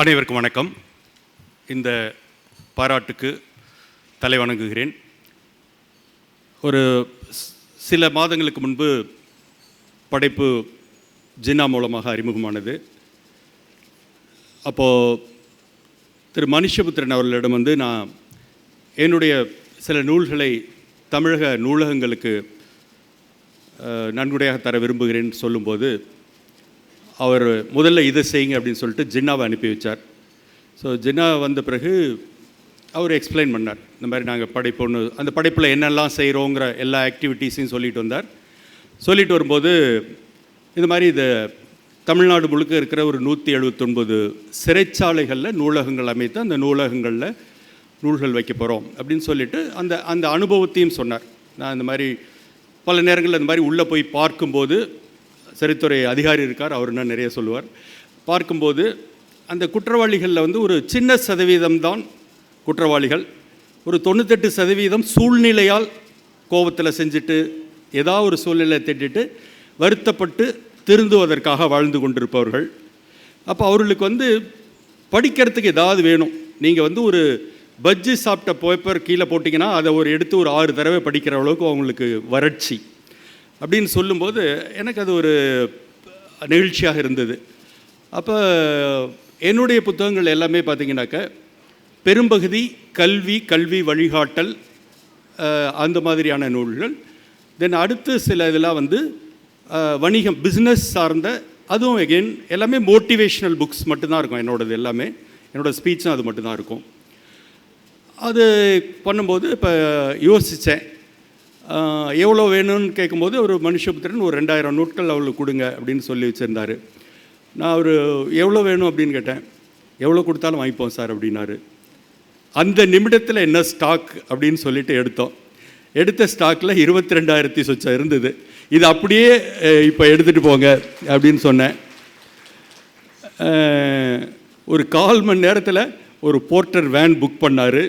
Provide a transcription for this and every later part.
அனைவருக்கும் வணக்கம். இந்த பாராட்டுக்கு தலை வணங்குகிறேன். ஒரு சில மாதங்களுக்கு முன்பு படைப்பு ஜின்னா மூலமாக அறிமுகமானது. அப்போது திரு மனுஷபுத்திரன் அவர்களிடம் நான் என்னுடைய சில நூல்களை தமிழக நூலகங்களுக்கு நன்கொடையாக தர விரும்புகிறேன்னு சொல்லும்போது அவர் முதல்ல இதை செய்யுங்க அப்படின்னு சொல்லிட்டு ஜின்னாவை அனுப்பி வச்சார். ஸோ ஜின்னா வந்த பிறகு அவர் எக்ஸ்பிளைன் பண்ணார். இந்த மாதிரி நாங்கள் படைப்பு ஒன்று, அந்த படைப்பில் என்னெல்லாம் செய்கிறோங்கிற எல்லா ஆக்டிவிட்டீஸையும் சொல்லிட்டு வந்தார். சொல்லிட்டு வரும்போது இந்த மாதிரி இது தமிழ்நாடு முழுக்க இருக்கிற ஒரு 179 சிறைச்சாலைகளில் நூலகங்கள் அமைத்து அந்த நூலகங்களில் நூல்கள் வைக்க போகிறோம் அப்படின்னு சொல்லிட்டு அந்த அந்த அனுபவத்தையும் சொன்னார். நான் இந்த மாதிரி பல நேரங்களில் இந்த மாதிரி உள்ளே போய் பார்க்கும்போது, சிறைத்துறை அதிகாரி இருக்கார், அவர் என்ன நிறைய சொல்லுவார், பார்க்கும்போது அந்த குற்றவாளிகளில் ஒரு சின்ன சதவீதம்தான் குற்றவாளிகள், ஒரு 98% சூழ்நிலையால் கோபத்தில் செஞ்சுட்டு ஏதாவது ஒரு சூழ்நிலையை திட்டிட்டு வருத்தப்பட்டு திருந்துவதற்காக வாழ்ந்து கொண்டிருப்பவர்கள். அப்போ அவர்களுக்கு படிக்கிறதுக்கு ஏதாவது வேணும். நீங்கள் ஒரு பஜ்ஜி சாப்பிட்ட பேப்பர் கீழே போட்டிங்கன்னா அதை எடுத்து ஒரு 6 தடவை படிக்கிற அளவுக்கு அவங்களுக்கு வறட்சி அப்படின்னு சொல்லும்போது எனக்கு அது ஒரு நெகிழ்ச்சியாக இருந்தது. அப்போ என்னுடைய புத்தகங்கள் எல்லாமே பார்த்திங்கனாக்க பெரும்பகுதி கல்வி வழிகாட்டல் அந்த மாதிரியான நூல்கள். தென் அடுத்து சில இதெல்லாம் வணிகம், பிஸ்னஸ் சார்ந்த, அதுவும் எகெயின் எல்லாமே மோட்டிவேஷ்னல் புக்ஸ் மட்டும்தான் இருக்கும். என்னோடது எல்லாமே, என்னோடய ஸ்பீச்சும் அது மட்டும்தான் இருக்கும். அது பண்ணும்போது இப்போ யோசித்தேன், எவ்வளோ வேணும்னு கேட்கும்போது ஒரு மனுஷபுத்திரன் ஒரு 2000 நூட்கள் அவளுக்கு கொடுங்க அப்படின்னு சொல்லி வச்சுருந்தார். நான் ஒரு எவ்வளோ வேணும் அப்படின்னு கேட்டேன். எவ்வளோ கொடுத்தாலும் வாங்கிப்போம் சார் அப்படின்னாரு. அந்த நிமிடத்தில் என்ன ஸ்டாக் அப்படின்னு சொல்லிட்டு எடுத்த ஸ்டாக்கில் 22,000 சொச்சம் இருந்தது. இது அப்படியே இப்போ எடுத்துகிட்டு போங்க அப்படின்னு சொன்னேன். ஒரு 1/4 மணி நேரத்தில் ஒரு போர்ட்டர் வேன் புக் பண்ணார்.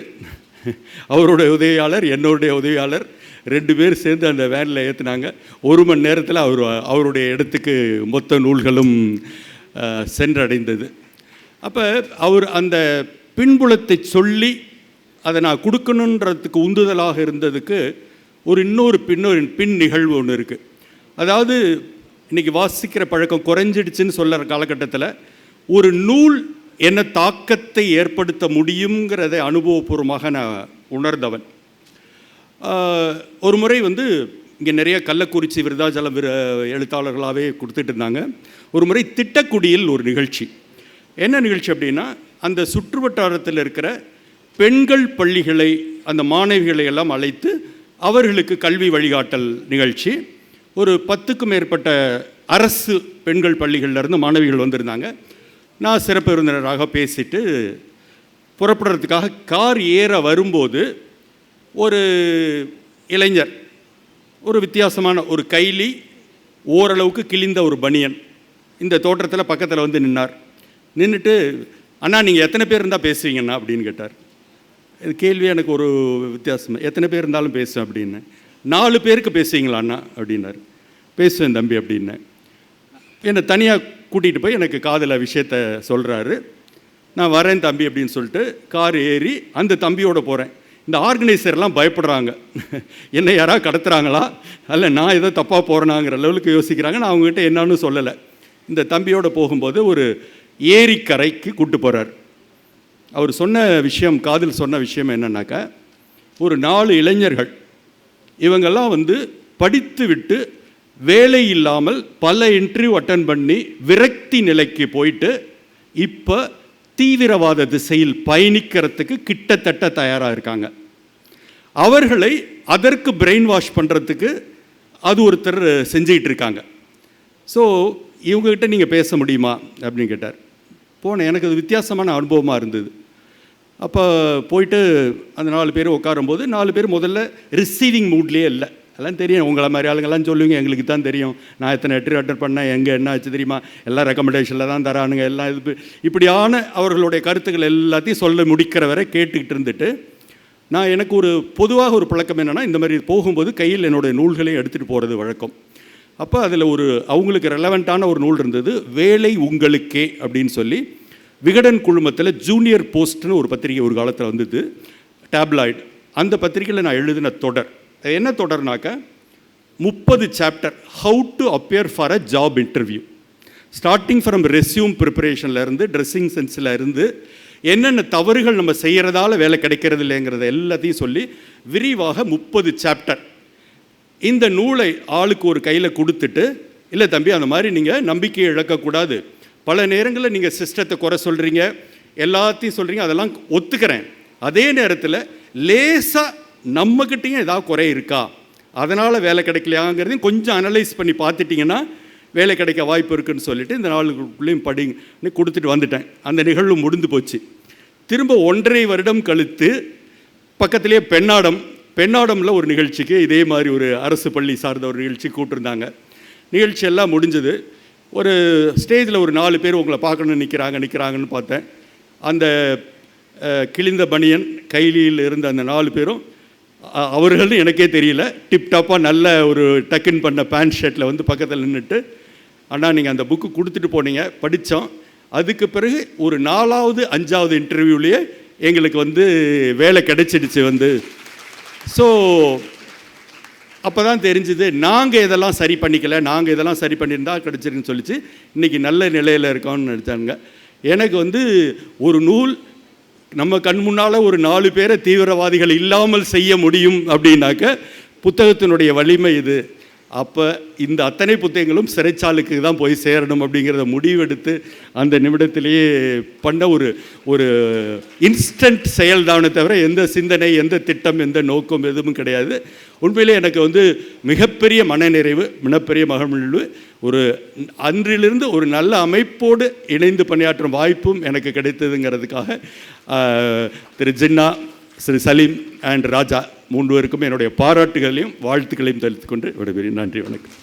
அவருடைய உதவியாளர், என்னுடைய உதவியாளர் 2 பேர் சேர்ந்து அந்த வேனில் ஏற்றுனாங்க. 1 மணி நேரத்தில் அவருடைய இடத்துக்கு மொத்த நூல்களும் சென்றடைந்தது. அப்போ அவர் அந்த பின்புலத்தை சொல்லி அதை நான் கொடுக்கணுன்றதுக்கு உந்துதலாக இருந்ததுக்கு இன்னொரு பின் நிகழ்வு ஒன்று இருக்குது. அதாவது இன்றைக்கி வாசிக்கிற பழக்கம் குறைஞ்சிடுச்சுன்னு சொல்கிற காலகட்டத்தில் ஒரு நூல் என்ன தாக்கத்தை ஏற்படுத்த முடியுங்கிறதை அனுபவபூர்வமாக நான் உணர்ந்தவன். ஒரு முறை இங்கே நிறைய கள்ளக்குறிச்சி விருதாச்சலம் எழுத்தாளர்களாகவே கொடுத்துட்டு இருந்தாங்க. ஒரு முறை திட்டக்குடியில் ஒரு நிகழ்ச்சி. என்ன நிகழ்ச்சி அப்படின்னா, அந்த சுற்று வட்டாரத்தில் இருக்கிற பெண்கள் பள்ளிகளை, அந்த மாணவிகளை எல்லாம் அழைத்து அவர்களுக்கு கல்வி வழிகாட்டல் நிகழ்ச்சி. ஒரு 10க்கும் மேற்பட்ட அரசு பெண்கள் பள்ளிகளிலிருந்து மாணவிகள் வந்திருந்தாங்க. நான் சிறப்பு விருந்தினராக பேசிட்டு புறப்படுறதுக்காக கார் ஏற வரும்போது ஒரு இளைஞர், ஒரு வித்தியாசமான ஒரு கைலி, ஓரளவுக்கு கிழிந்த ஒரு பனியன் இந்த தோற்றத்தில் பக்கத்தில் நின்றுட்டு, அண்ணா நீங்கள் எத்தனை பேர் இருந்தால் பேசுவீங்கண்ணா அப்படின்னு கேட்டார். இது கேள்வி எனக்கு ஒரு வித்தியாசம். எத்தனை பேர் இருந்தாலும் பேசுவேன் அப்படின்னு. 4 பேருக்கு பேசுவீங்களா அண்ணா அப்படின்னார். பேசுவேன் தம்பி அப்படின்னு. என்னை தனியாக கூட்டிகிட்டு போய் எனக்கு காதில் விஷயத்த சொல்கிறாரு. நான் வரேன் தம்பி அப்படின்னு சொல்லிட்டு கார் ஏறி அந்த தம்பியோடு போகிறேன். இந்த ஆர்கனைசர்லாம் பயப்படுறாங்க, என்னை யாராவது கடத்துகிறாங்களா, அல்ல நான் ஏதோ தப்பாக போகிறேனாங்கிற லெவலுக்கு யோசிக்கிறாங்க. நான் அவங்ககிட்ட என்னன்னு சொல்லலை. இந்த தம்பியோடு போகும்போது ஒரு ஏரிக்கரைக்கு கூப்பிட்டு போகிறார். அவர் சொன்ன விஷயம், காதில் சொன்ன விஷயம் என்னன்னாக்கா, ஒரு 4 இளைஞர்கள், இவங்கெல்லாம் படித்து விட்டு வேலை இல்லாமல் பல இன்டர்வியூ அட்டன் பண்ணி விரக்தி நிலைக்கு போயிட்டு இப்போ தீவிரவாத திசையில் பயணிக்கிறதுக்கு கிட்டத்தட்ட தயாராக இருக்காங்க. அவர்களை அதற்கு பிரெயின் வாஷ் பண்ணுறதுக்கு அது ஒருத்தர் செஞ்சிகிட்டு இருக்காங்க. ஸோ இவங்ககிட்ட நீங்கள் பேச முடியுமா அப்படின்னு கேட்டார். போனேன். எனக்கு அது வித்தியாசமான அனுபவமாக இருந்தது. அப்போ போயிட்டு அந்த 4 பேர் உட்காரும்போது 4 பேர் முதல்ல ரிசீவிங் மூட்லேயே இல்லை. எல்லாம் தெரியும், உங்களை மாதிரி ஆளுங்கெல்லாம் சொல்லுவீங்க, எங்களுக்கு தான் தெரியும், நான் எத்தனை அட்டர் பண்ணேன், எங்கே என்ன ஆச்சு தெரியுமா, எல்லாம் ரெக்கமெண்டேஷனில் தான் தரானுங்க, எல்லாம் இப்படியான அவர்களுடைய கருத்துக்கள் எல்லாத்தையும் சொல்ல முடிக்கிற வரை கேட்டுக்கிட்டு இருந்துட்டு, எனக்கு ஒரு பொதுவாக ஒரு பழக்கம் என்னென்னா, இந்த மாதிரி போகும்போது கையில் என்னுடைய நூல்களையும் எடுத்துகிட்டு போகிறது வழக்கம். அப்போ அதில் அவங்களுக்கு ரெலவெண்ட்டான ஒரு நூல் இருந்தது, வேலை உங்களுக்கே அப்படின்னு சொல்லி. விகடன் குழுமத்தில் ஜூனியர் போஸ்ட்னு ஒரு பத்திரிகை ஒரு காலத்தில் வந்தது, டேப்லாய்டு. அந்த பத்திரிகையில் நான் எழுதின தொடர். என்ன தொடர்னாக்க 30 chapter, how to appear for a job interview, starting from resume ப்ரிப்பரேஷன்லேருந்து, ட்ரெஸ்ஸிங் சென்ஸில் இருந்து, என்னென்ன தவறுகள் நம்ம செய்கிறதால வேலை கிடைக்கிறது இல்லைங்கிறத எல்லாத்தையும் சொல்லி விரிவாக 30 சாப்டர். இந்த நூலை ஆளுக்கு ஒரு கையில் கொடுத்துட்டு, இல்லை தம்பி அந்த மாதிரி நீங்கள் நம்பிக்கையை இழக்கக்கூடாது, பல நேரங்களில் நீங்கள் சிஸ்டத்தை குறை சொல்கிறீங்க, எல்லாத்தையும் சொல்கிறீங்க, அதெல்லாம் ஒத்துக்கிறேன். அதே நேரத்தில் லேசாக நம்மக்கிட்டையும் ஏதாவது குறை இருக்கா, அதனால் வேலை கிடைக்கலையாங்கிறதையும் கொஞ்சம் அனலைஸ் பண்ணி பார்த்துட்டிங்கன்னா வேலை கிடைக்க வாய்ப்பு இருக்குதுன்னு சொல்லிவிட்டு இந்த நாளுக்குள்ளேயும் படின்னு கொடுத்துட்டு வந்துட்டேன். அந்த நிகழ்வு முடிந்து போச்சு. திரும்ப 1.5 வருடம் கழித்து பக்கத்திலே பெண்ணாடமில் ஒரு நிகழ்ச்சிக்கு இதே மாதிரி ஒரு அரசு பள்ளி சார்ந்த ஒரு நிகழ்ச்சி கூப்பிட்டுருந்தாங்க. நிகழ்ச்சியெல்லாம் முடிஞ்சது. ஒரு ஸ்டேஜில் ஒரு 4 பேர் உங்களை பார்க்கணுன்னு நிற்கிறாங்கன்னு பார்த்தேன். அந்த கிழிந்த பனியன் கைலியில் இருந்த அந்த 4 பேரும் அவர்கள்னு எனக்கே தெரியல, டிப்டாப்பாக நல்ல ஒரு டக்குன் பண்ண பேண்ட் ஷர்ட்டில் வந்து பக்கத்தில் நின்றுட்டு, அண்ணா நீங்கள் அந்த புக்கு கொடுத்துட்டு போனீங்க, படித்தோம். அதுக்கு பிறகு ஒரு 4வது 5வது இன்டர்வியூலேயே எங்களுக்கு வந்து வேலை கிடைச்சிடுச்சு வந்து. ஸோ அப்போ தான் தெரிஞ்சுது, நாங்கள் இதெல்லாம் சரி பண்ணிக்கல, நாங்கள் இதெல்லாம் சரி பண்ணியிருந்தா கிடச்சிருக்குன்னு சொல்லிச்சு. இன்றைக்கி நல்ல நிலையில் இருக்கோம்னு நினச்சாங்க. எனக்கு வந்து ஒரு நூல் நம்ம கண் முன்னால் ஒரு 4 பேரை தீவிரவாதிகள் இல்லாமல் செய்ய முடியும் அப்படின்னாக்க புத்தகத்தினுடைய வலிமை இது. அப்போ இந்த அத்தனை புத்தகங்களும் சிறைச்சாலுக்கு தான் போய் சேரணும் அப்படிங்கிறத முடிவெடுத்து அந்த நிமிடத்திலேயே பண்ண ஒரு இன்ஸ்டன்ட் செயல்தானே தவிர எந்த சிந்தனை, எந்த திட்டம், எந்த நோக்கம் எதுவும் கிடையாது. உண்மையிலே எனக்கு வந்து மிகப்பெரிய மனநிறைவு, மிகப்பெரிய மகிழ்வு. அன்றிலிருந்து ஒரு நல்ல அமைப்போடு இணைந்து பணியாற்றும் வாய்ப்பும் எனக்கு கிடைத்ததுங்கிறதுக்காக திரு ஜின்னா, திரு சலீம் அண்ட் ராஜா 3 பேருக்கும் என்னுடைய பாராட்டுகளையும் வாழ்த்துக்களையும் தெரிவித்துக் கொண்டு விடைபெறுகிறேன். நன்றி, வணக்கம்.